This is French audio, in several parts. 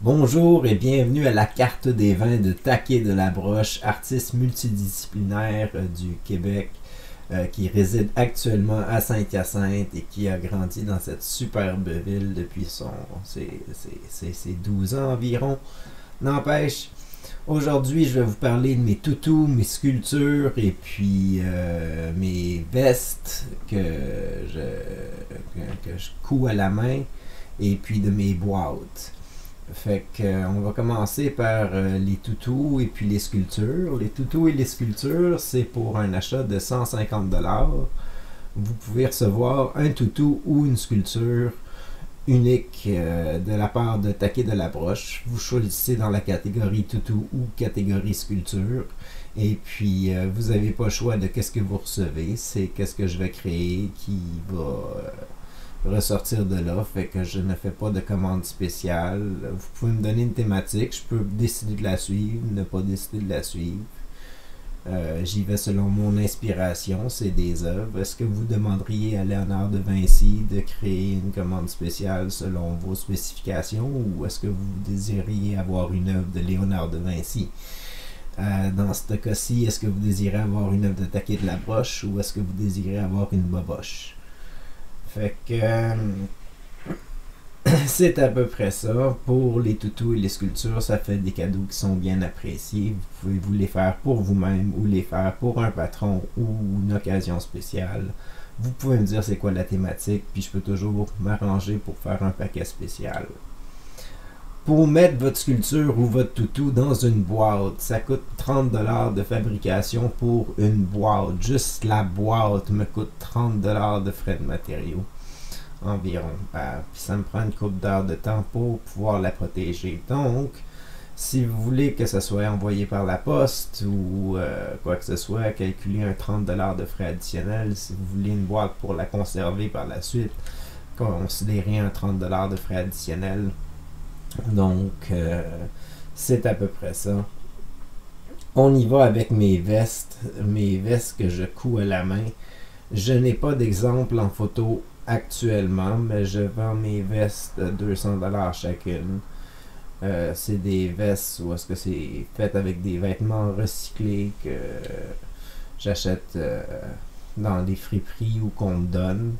Bonjour et bienvenue à la carte des vins de Taquet de la Broche, artiste multidisciplinaire du Québec qui réside actuellement à Saint-Hyacinthe et qui a grandi dans cette superbe ville depuis ses 12 ans environ. N'empêche, aujourd'hui je vais vous parler de mes toutous, mes sculptures et puis mes vestes que je couds à la main et puis de mes boîtes. Fait que on va commencer par les toutous et puis les sculptures. Les toutous et les sculptures, c'est pour un achat de 150$. Vous pouvez recevoir un toutou ou une sculpture unique de la part de Taquet de la Broche. Vous choisissez dans la catégorie toutou ou catégorie sculpture. Et puis vous n'avez pas le choix de qu'est-ce que vous recevez. C'est qu'est-ce que je vais créer qui va ressortir de là, fait que je ne fais pas de commande spéciale. Vous pouvez me donner une thématique, je peux décider de la suivre, ne pas décider de la suivre. J'y vais selon mon inspiration, c'est des œuvres. Est-ce que vous demanderiez à Léonard de Vinci de créer une commande spéciale selon vos spécifications, ou est-ce que vous désiriez avoir une œuvre de Léonard de Vinci? Dans ce cas-ci, est-ce que vous désirez avoir une œuvre de Taquet de la Broche, ou est-ce que vous désirez avoir une boboche? Fait que c'est à peu près ça. Pour les toutous et les sculptures, ça fait des cadeaux qui sont bien appréciés. Vous pouvez vous les faire pour vous-même ou les faire pour un patron ou une occasion spéciale. Vous pouvez me dire c'est quoi la thématique, puis je peux toujours m'arranger pour faire un paquet spécial. Pour mettre votre sculpture ou votre toutou dans une boîte, ça coûte 30$ de fabrication pour une boîte. Juste la boîte me coûte 30$ de frais de matériaux environ. Puis ça me prend une couple d'heures de temps pour pouvoir la protéger. Donc, si vous voulez que ça soit envoyé par la poste ou quoi que ce soit, calculez un 30$ de frais additionnels. Si vous voulez une boîte pour la conserver par la suite, considérez un 30$ de frais additionnels. Donc, c'est à peu près ça. On y va avec mes vestes que je couds à la main. Je n'ai pas d'exemple en photo actuellement, mais je vends mes vestes à 200$ chacune. C'est des vestes où est-ce que c'est fait avec des vêtements recyclés que j'achète dans des friperies ou qu'on me donne.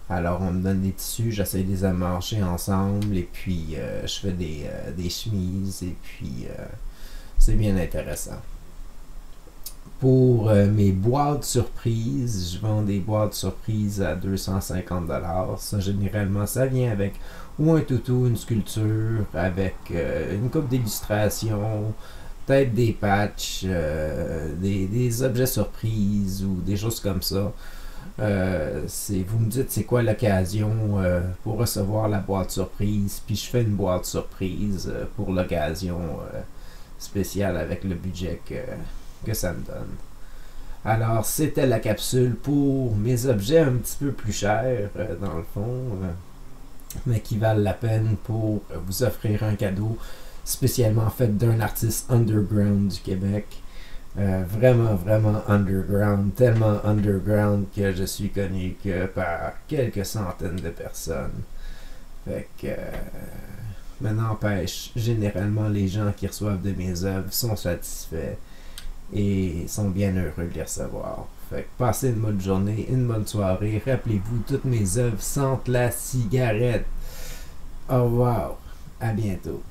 Alors on me donne des tissus, j'essaie de les amarcher ensemble et puis je fais des chemises et puis c'est bien intéressant. Pour mes boîtes surprises, je vends des boîtes surprises à 250$. Ça, généralement, ça vient avec ou un toutou, une sculpture, avec une coupe d'illustrations, peut-être des patchs, des objets surprises ou des choses comme ça. Vous me dites c'est quoi l'occasion pour recevoir la boîte surprise, puis je fais une boîte surprise pour l'occasion spéciale avec le budget que ça me donne. Alors c'était la capsule pour mes objets un petit peu plus chers dans le fond, mais qui valent la peine pour vous offrir un cadeau spécialement fait d'un artiste underground du Québec. Vraiment, vraiment underground, tellement underground que je suis connu que par quelques centaines de personnes. Fait que, mais n'empêche, généralement les gens qui reçoivent de mes œuvres sont satisfaits et sont bien heureux de les recevoir. Fait que passez une bonne journée, une bonne soirée. Rappelez-vous, toutes mes œuvres sentent la cigarette. Au revoir, à bientôt.